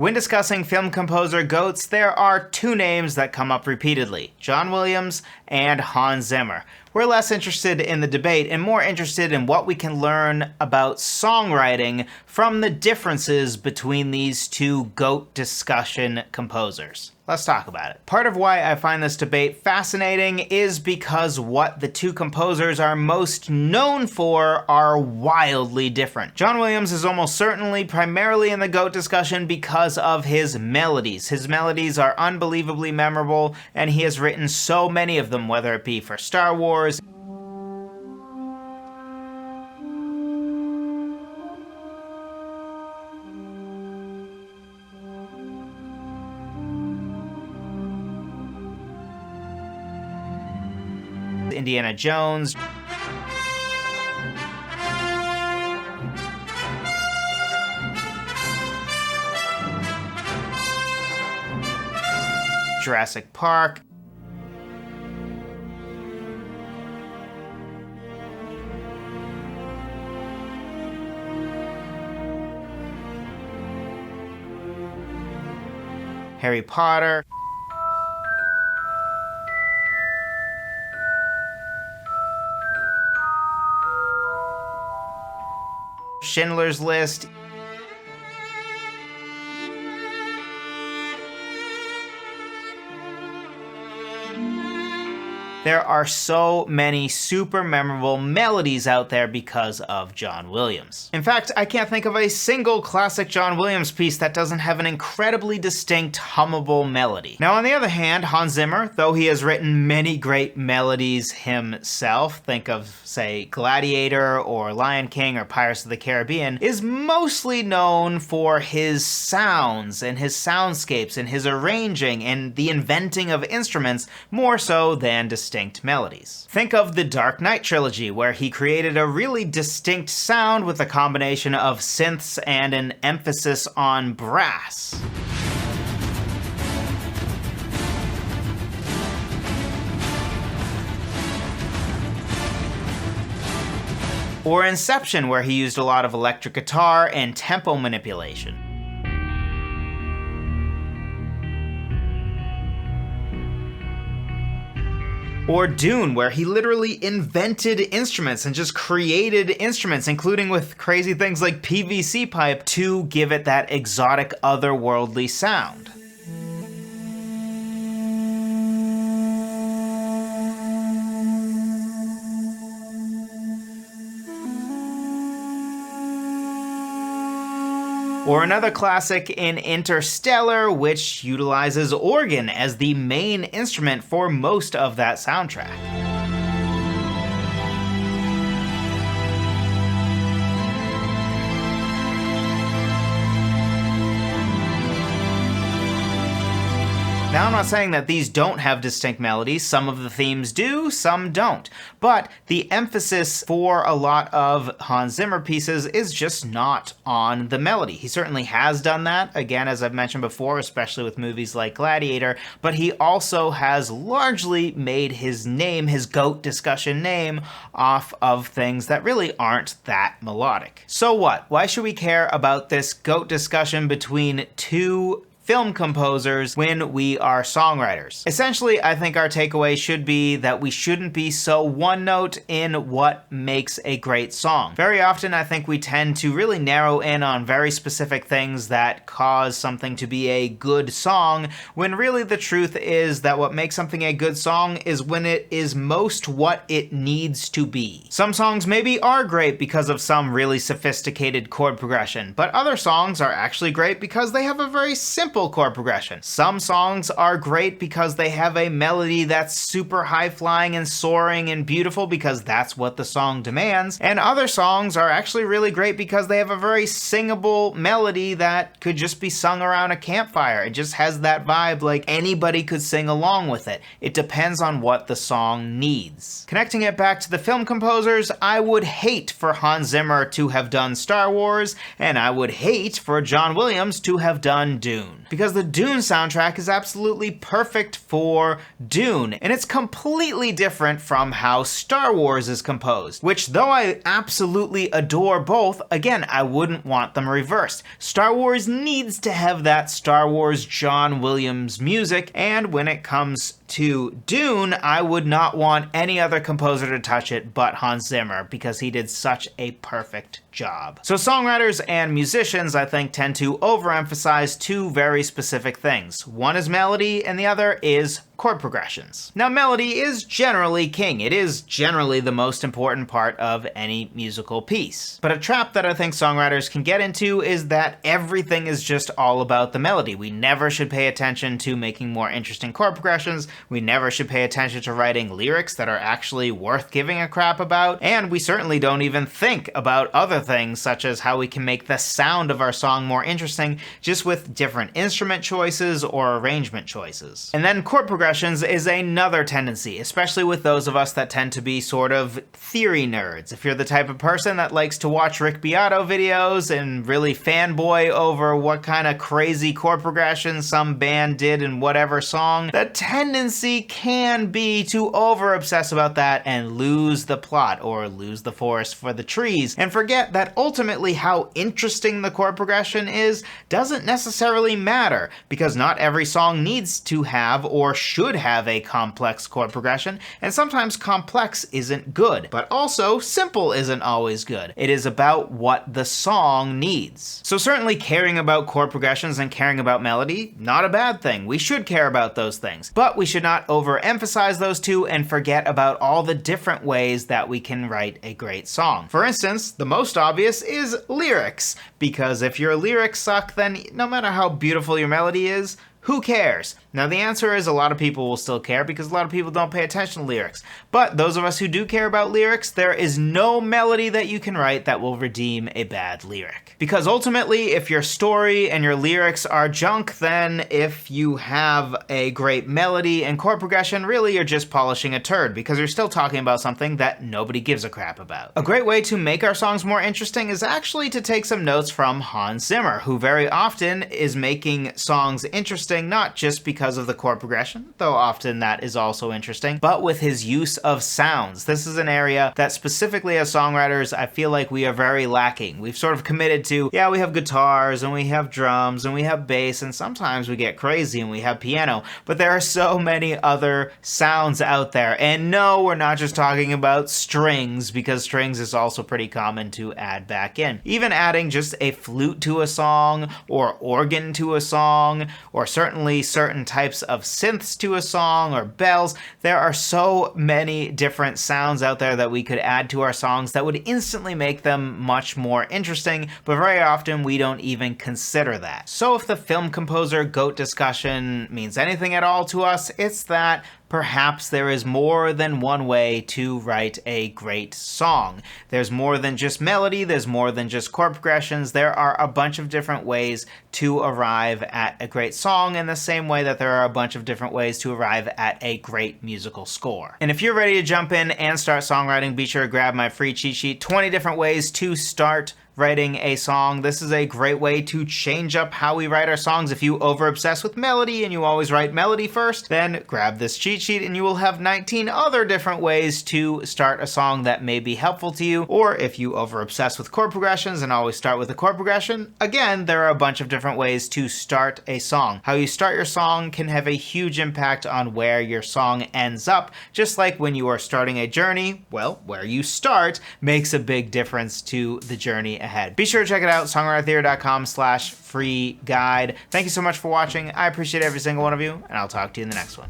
When discussing film composer GOATs, there are two names that come up repeatedly: John Williams and Hans Zimmer. We're less interested in the debate and more interested in what we can learn about songwriting from the differences between these two GOAT discussion composers. Let's talk about it. Part of why I find this debate fascinating is because what the two composers are most known for are wildly different. John Williams is almost certainly primarily in the GOAT discussion because of his melodies. His melodies are unbelievably memorable, and he has written so many of them, whether it be for Star Wars, Indiana Jones, Jurassic Park, Harry Potter, Schindler's List, there are so many super memorable melodies out there because of John Williams. In fact, I can't think of a single classic John Williams piece that doesn't have an incredibly distinct, hummable melody. Now, on the other hand, Hans Zimmer, though he has written many great melodies himself, think of, say, Gladiator or Lion King or Pirates of the Caribbean, is mostly known for his sounds and his soundscapes and his arranging and the inventing of instruments more so than distinct melodies. Think of the Dark Knight trilogy, where he created a really distinct sound with a combination of synths and an emphasis on brass. Or Inception, where he used a lot of electric guitar and tempo manipulation. Or Dune, where he literally invented instruments and just created instruments, including with crazy things like PVC pipe, to give it that exotic, otherworldly sound. Or another classic in Interstellar, which utilizes organ as the main instrument for most of that soundtrack. Now, I'm not saying that these don't have distinct melodies. Some of the themes do, some don't. But the emphasis for a lot of Hans Zimmer pieces is just not on the melody. He certainly has done that, again, as I've mentioned before, especially with movies like Gladiator, but he also has largely made his name, his GOAT discussion name, off of things that really aren't that melodic. So what? Why should we care about this GOAT discussion between two film composers when we are songwriters? Essentially, I think our takeaway should be that we shouldn't be so one note in what makes a great song. Very often, I think we tend to really narrow in on very specific things that cause something to be a good song, when really the truth is that what makes something a good song is when it is most what it needs to be. Some songs maybe are great because of some really sophisticated chord progression, but other songs are actually great because they have a very simple chord progression. Some songs are great because they have a melody that's super high-flying and soaring and beautiful because that's what the song demands, and other songs are actually really great because they have a very singable melody that could just be sung around a campfire. It just has that vibe, like anybody could sing along with it. It depends on what the song needs. Connecting it back to the film composers, I would hate for Hans Zimmer to have done Star Wars, and I would hate for John Williams to have done Dune. because the Dune soundtrack is absolutely perfect for Dune, and it's completely different from how Star Wars is composed, which though I absolutely adore both, again, I wouldn't want them reversed. Star Wars needs to have that Star Wars John Williams music, and when it comes to Dune, I would not want any other composer to touch it but Hans Zimmer, because he did such a perfect job. So songwriters and musicians, I think, tend to overemphasize two very specific things. One is melody, and the other is chord progressions. Now, melody is generally king. It is generally the most important part of any musical piece. But a trap that I think songwriters can get into is that everything is just all about the melody. We never should pay attention to making more interesting chord progressions. We never should pay attention to writing lyrics that are actually worth giving a crap about. And we certainly don't even think about other things, such as how we can make the sound of our song more interesting just with different instrument choices or arrangement choices. And then chord progressions is another tendency, especially with those of us that tend to be sort of theory nerds. If you're the type of person that likes to watch Rick Beato videos and really fanboy over what kind of crazy chord progression some band did in whatever song, the tendency can be to over-obsess about that and lose the plot or lose the forest for the trees, and forget that ultimately how interesting the chord progression is doesn't necessarily matter, because not every song needs to have or should have a complex chord progression, and sometimes complex isn't good, but also simple isn't always good. It is about what the song needs. So certainly caring about chord progressions and caring about melody, not a bad thing. We should care about those things, but we should not overemphasize those two and forget about all the different ways that we can write a great song. For instance, the most obvious is lyrics, because if your lyrics suck, then no matter how beautiful your melody is, who cares? Now the answer is a lot of people will still care, because a lot of people don't pay attention to lyrics. But those of us who do care about lyrics, there is no melody that you can write that will redeem a bad lyric. Because ultimately, if your story and your lyrics are junk, then if you have a great melody and chord progression, really you're just polishing a turd, because you're still talking about something that nobody gives a crap about. A great way to make our songs more interesting is actually to take some notes from Hans Zimmer, who very often is making songs interesting not just because of the chord progression, though often that is also interesting, but with his use of sounds. This is an area that specifically as songwriters, I feel like we are very lacking. We've sort of committed to, yeah, we have guitars and we have drums and we have bass, and sometimes we get crazy and we have piano, but there are so many other sounds out there. And no, we're not just talking about strings, because strings is also pretty common to add back in. Even adding just a flute to a song, or organ to a song, or certainly certain types of synths to a song, or bells. There are so many different sounds out there that we could add to our songs that would instantly make them much more interesting, but very often we don't even consider that. So if the film composer GOAT discussion means anything at all to us, it's that perhaps there is more than one way to write a great song. There's more than just melody, there's more than just chord progressions, there are a bunch of different ways to arrive at a great song, in the same way that there are a bunch of different ways to arrive at a great musical score. And if you're ready to jump in and start songwriting, be sure to grab my free cheat sheet, 20 different ways to start writing a song. This is a great way to change up how we write our songs. If you over-obsess with melody and you always write melody first, then grab this cheat sheet and you will have 19 other different ways to start a song that may be helpful to you. Or if you over-obsess with chord progressions and always start with a chord progression, again, there are a bunch of different ways to start a song. How you start your song can have a huge impact on where your song ends up. Just like when you are starting a journey, well, where you start makes a big difference to the journey ahead. Be sure to check it out, songwritertheory.com/free guide. Thank you so much for watching. I appreciate every single one of you, and I'll talk to you in the next one.